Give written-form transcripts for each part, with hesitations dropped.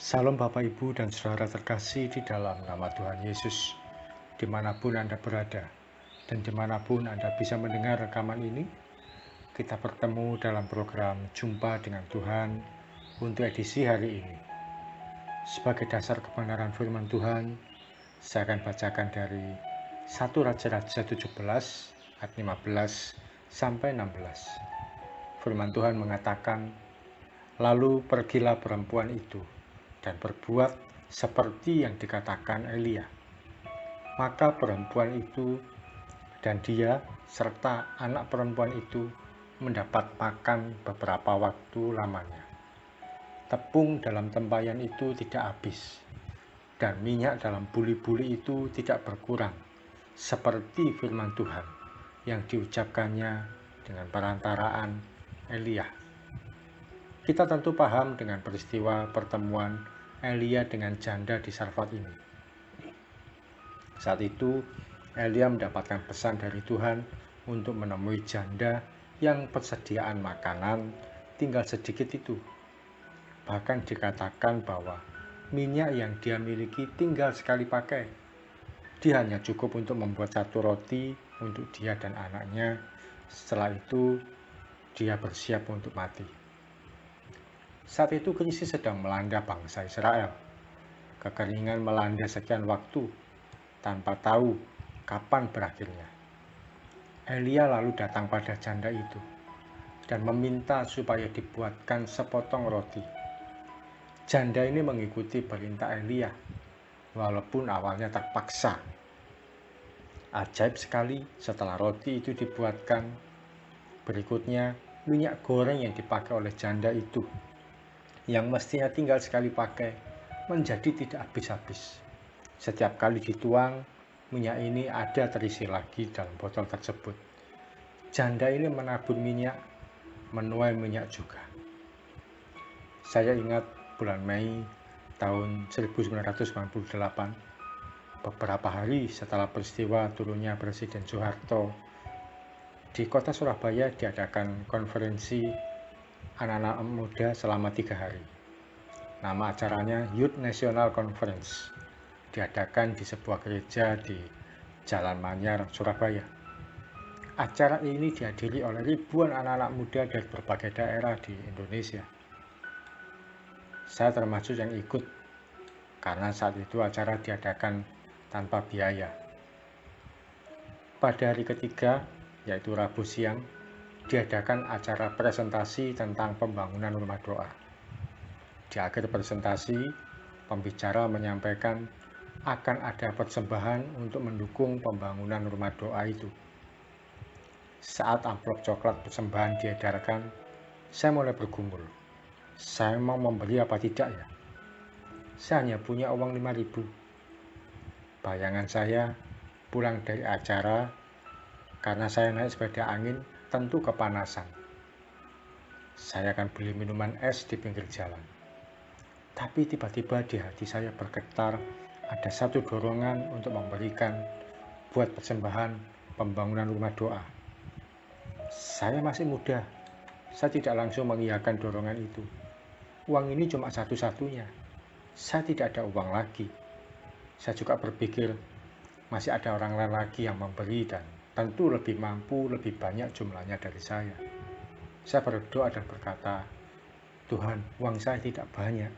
Salam Bapak Ibu dan Saudara terkasih di dalam nama Tuhan Yesus, dimanapun Anda berada, dan dimanapun Anda bisa mendengar rekaman ini, kita bertemu dalam program Jumpa dengan Tuhan untuk edisi hari ini. Sebagai dasar kebenaran firman Tuhan, saya akan bacakan dari 1 Raja-Raja 17 ayat 15 sampai 16. Firman Tuhan mengatakan, "Lalu pergilah perempuan itu dan berbuat seperti yang dikatakan Elia. Maka perempuan itu dan dia serta anak perempuan itu mendapat makan beberapa waktu lamanya. Tepung dalam tempayan itu tidak habis, dan minyak dalam buli-buli itu tidak berkurang, seperti firman Tuhan yang diucapkannya dengan perantaraan Elia." Kita tentu paham dengan peristiwa pertemuan Elia dengan janda di Sarfat ini. Saat itu, Elia mendapatkan pesan dari Tuhan untuk menemui janda yang persediaan makanan tinggal sedikit itu. Bahkan dikatakan bahwa minyak yang dia miliki tinggal sekali pakai. Dia hanya cukup untuk membuat satu roti untuk dia dan anaknya. Setelah itu, dia bersiap untuk mati. Saat itu krisis sedang melanda bangsa Israel. Kekeringan melanda sekian waktu tanpa tahu kapan berakhirnya. Elia lalu datang pada janda itu dan meminta supaya dibuatkan sepotong roti. Janda ini mengikuti perintah Elia, walaupun awalnya terpaksa. Ajaib sekali, setelah roti itu dibuatkan, berikutnya minyak goreng yang dipakai oleh janda itu, yang mestinya tinggal sekali pakai, menjadi tidak habis-habis. Setiap kali dituang, minyak ini ada terisi lagi dalam botol tersebut. Janda ini menabur minyak, menuai minyak juga. Saya ingat bulan Mei tahun 1998, beberapa hari setelah peristiwa turunnya Presiden Soeharto, di kota Surabaya diadakan konferensi anak-anak muda selama 3 hari. Nama acaranya Youth National Conference, diadakan di sebuah gereja di Jalan Manyar, Surabaya. Acara ini dihadiri oleh ribuan anak-anak muda dari berbagai daerah di Indonesia. Saya termasuk yang ikut, karena saat itu acara diadakan tanpa biaya. Pada hari ketiga, yaitu Rabu siang, diadakan acara presentasi tentang pembangunan rumah doa. Di akhir presentasi, pembicara menyampaikan akan ada persembahan untuk mendukung pembangunan rumah doa itu. Saat amplop coklat persembahan diedarkan, saya mulai bergumul. Saya mau memberi apa tidak ya? Saya hanya punya uang 5.000. Bayangan saya pulang dari acara, karena saya naik sepeda angin, tentu kepanasan. Saya akan beli minuman es di pinggir jalan. Tapi tiba-tiba di hati saya bergetar, ada satu dorongan untuk memberikan buat persembahan pembangunan rumah doa. Saya masih muda, saya tidak langsung mengiyakan dorongan itu. Uang ini cuma satu-satunya. Saya tidak ada uang lagi. Saya juga berpikir, masih ada orang lain lagi yang memberi dan tentu lebih mampu, lebih banyak jumlahnya dari saya. Saya berdoa dan berkata, "Tuhan, uang saya tidak banyak.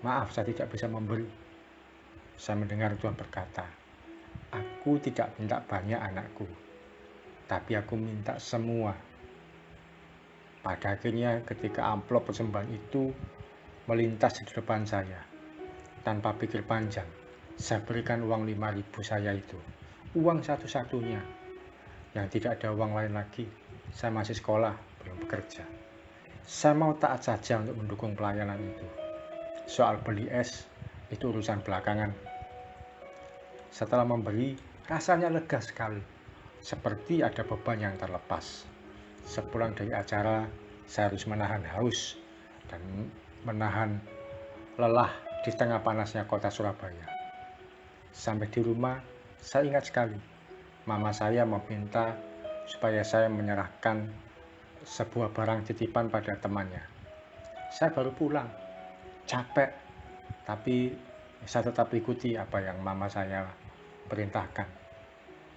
Maaf, saya tidak bisa memberi." Saya mendengar Tuhan berkata, "Aku tidak minta banyak anakku, tapi aku minta semua." Pada akhirnya ketika amplop persembahan itu melintas di depan saya, tanpa pikir panjang, saya berikan uang 5.000 saya itu. Uang satu-satunya. Yang tidak ada uang lain lagi. Saya masih sekolah, belum bekerja. Saya mau taat saja untuk mendukung pelayanan itu. Soal beli es, itu urusan belakangan. Setelah memberi, rasanya lega sekali. Seperti ada beban yang terlepas. Sepulang dari acara, saya harus menahan haus dan menahan lelah di tengah panasnya kota Surabaya. Sampai di rumah, saya ingat sekali. Mama saya meminta supaya saya menyerahkan sebuah barang titipan pada temannya. Saya baru pulang, capek, Tapi saya tetap ikuti apa yang mama saya perintahkan.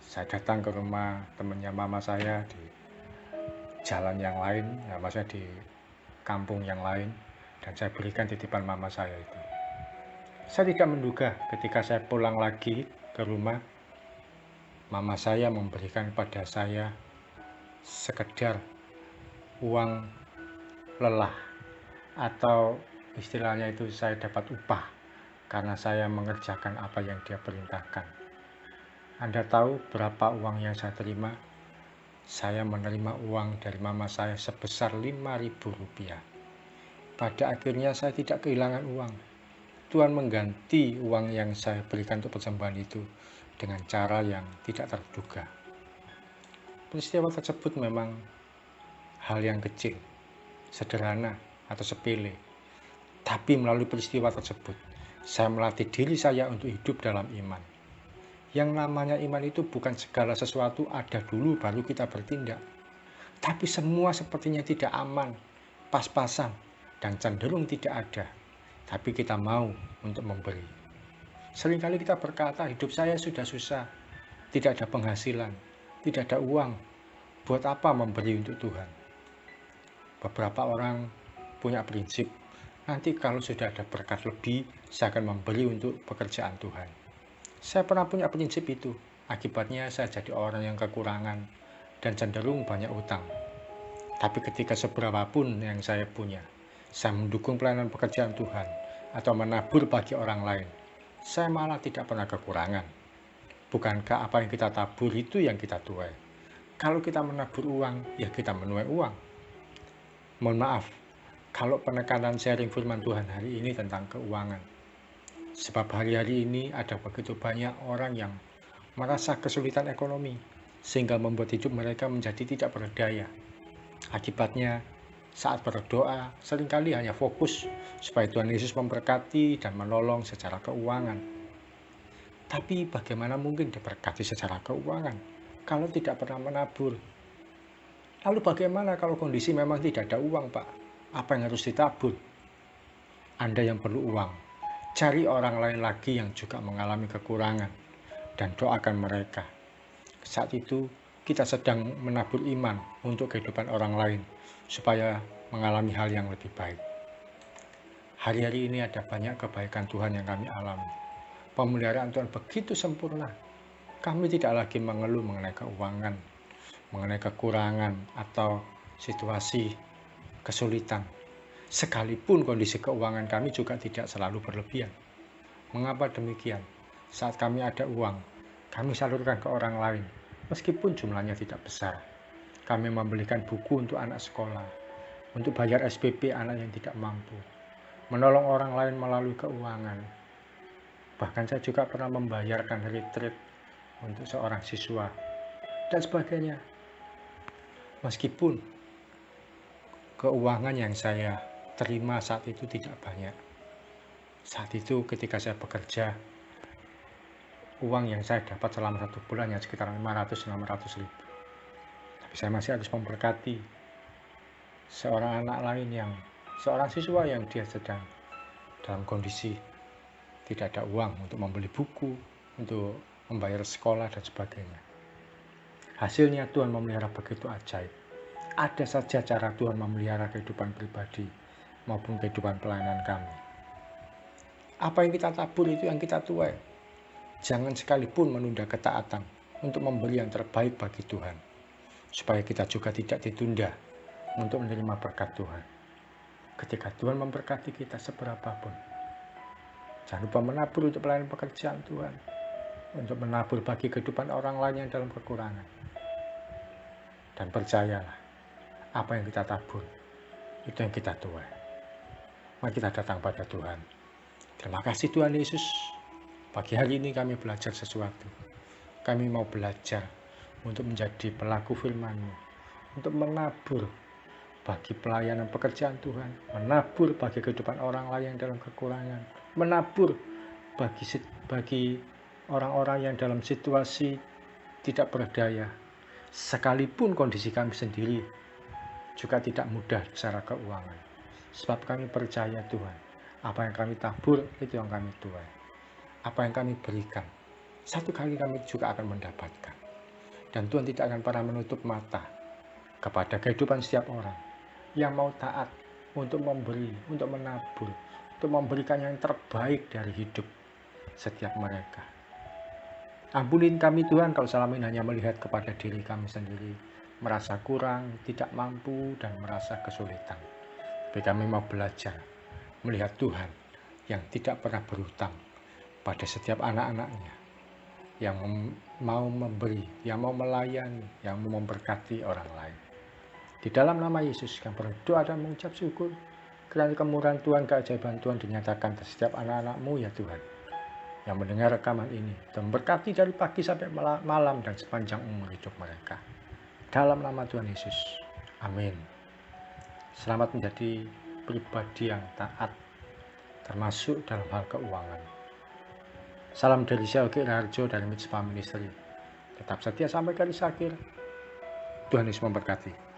Saya datang ke rumah temannya mama saya di jalan yang lain, ya maksudnya di kampung yang lain, dan saya berikan titipan mama saya itu. Saya tidak menduga ketika saya pulang lagi ke rumah, mama saya memberikan kepada saya sekedar uang lelah, atau istilahnya itu saya dapat upah karena saya mengerjakan apa yang dia perintahkan. Anda tahu berapa uang yang saya terima? Saya menerima uang dari mama saya sebesar Rp5.000. Pada akhirnya saya tidak kehilangan uang. Tuhan mengganti uang yang saya berikan untuk persembahan itu dengan cara yang tidak terduga. Peristiwa tersebut memang hal yang kecil, sederhana atau sepele. Tapi melalui peristiwa tersebut, saya melatih diri saya untuk hidup dalam iman. Yang namanya iman itu bukan segala sesuatu ada dulu baru kita bertindak. Tapi semua sepertinya tidak aman, pas-pasan, dan cenderung tidak ada. Tapi kita mau untuk memberi. Seringkali kita berkata, hidup saya sudah susah, tidak ada penghasilan, tidak ada uang. Buat apa memberi untuk Tuhan? Beberapa orang punya prinsip, nanti kalau sudah ada berkat lebih, saya akan memberi untuk pekerjaan Tuhan. Saya pernah punya prinsip itu. Akibatnya saya jadi orang yang kekurangan dan cenderung banyak utang. Tapi ketika seberapapun yang saya punya, saya mendukung pelayanan pekerjaan Tuhan atau menabur bagi orang lain, saya malah tidak pernah kekurangan. Bukankah apa yang kita tabur itu yang kita tuai? Kalau kita menabur uang, ya kita menuai uang. Mohon maaf, kalau penekanan sharing firman Tuhan hari ini tentang keuangan. Sebab hari-hari ini ada begitu banyak orang yang merasa kesulitan ekonomi, sehingga membuat hidup mereka menjadi tidak berdaya. Akibatnya, saat berdoa, seringkali hanya fokus supaya Tuhan Yesus memberkati dan menolong secara keuangan. Tapi bagaimana mungkin diberkati secara keuangan kalau tidak pernah menabur? Lalu bagaimana kalau kondisi memang tidak ada uang, Pak? Apa yang harus ditabur? Anda yang perlu uang, cari orang lain lagi yang juga mengalami kekurangan dan doakan mereka. Saat itu kita sedang menabur iman untuk kehidupan orang lain supaya mengalami hal yang lebih baik. Hari-hari ini ada banyak kebaikan Tuhan yang kami alami. Pemeliharaan Tuhan begitu sempurna. Kami tidak lagi mengeluh mengenai keuangan, mengenai kekurangan atau situasi kesulitan. Sekalipun kondisi keuangan kami juga tidak selalu berlebihan. Mengapa demikian? Saat kami ada uang, kami salurkan ke orang lain, meskipun jumlahnya tidak besar. Kami membelikan buku untuk anak sekolah, untuk bayar SPP anak yang tidak mampu, menolong orang lain melalui keuangan. Bahkan saya juga pernah membayarkan retreat untuk seorang siswa, dan sebagainya. Meskipun keuangan yang saya terima saat itu tidak banyak. Saat itu ketika saya bekerja, uang yang saya dapat selama 1 bulan ya sekitar 500-600 ribu. Tapi saya masih harus memberkati seorang anak lain seorang siswa yang dia sedang dalam kondisi tidak ada uang untuk membeli buku, untuk membayar sekolah dan sebagainya. Hasilnya Tuhan memelihara begitu ajaib. Ada saja cara Tuhan memelihara kehidupan pribadi maupun kehidupan pelayanan kami. Apa yang kita tabur itu yang kita tuai. Jangan sekalipun menunda ketaatan untuk memberi yang terbaik bagi Tuhan, supaya kita juga tidak ditunda untuk menerima berkat Tuhan. Ketika Tuhan memberkati kita seberapapun, jangan lupa menabur untuk pelayanan pekerjaan Tuhan, untuk menabur bagi kehidupan orang lain yang dalam kekurangan. Dan percayalah, apa yang kita tabur, itu yang kita tuai. Mari kita datang pada Tuhan. Terima kasih Tuhan Yesus. Pagi hari ini kami belajar sesuatu. Kami mau belajar untuk menjadi pelaku firman-Mu, untuk menabur bagi pelayanan pekerjaan Tuhan, menabur bagi kehidupan orang lain yang dalam kekurangan, menabur bagi orang-orang yang dalam situasi tidak berdaya, sekalipun kondisi kami sendiri juga tidak mudah secara keuangan. Sebab kami percaya Tuhan, Apa yang kami tabur, itu yang kami tuai. Apa yang kami berikan, satu kali kami juga akan mendapatkan. Dan Tuhan tidak akan pernah menutup mata kepada kehidupan setiap orang yang mau taat untuk memberi, untuk menabur, untuk memberikan yang terbaik dari hidup setiap mereka. Ampunin kami Tuhan kalau selama ini hanya melihat kepada diri kami sendiri, merasa kurang, tidak mampu, dan merasa kesulitan. Tapi kami mau belajar melihat Tuhan yang tidak pernah berhutang pada setiap anak-anaknya, yang mau memberi, yang mau melayani, yang mau memberkati orang lain. Di dalam nama Yesus kami berdoa dan mengucap syukur kiranya kemurahan Tuhan, keajaiban Tuhan dinyatakan ke setiap anak-anak-Mu ya Tuhan, yang mendengar rekaman ini, dan berkati dari pagi sampai malam dan sepanjang umur hidup mereka. Dalam nama Tuhan Yesus, amin. Selamat menjadi pribadi yang taat, termasuk dalam hal keuangan. Salam dari saya, Ogi Raharjo dari Mitzvah Ministry. Tetap setia sampai garis akhir. Tuhan Yesus memberkati.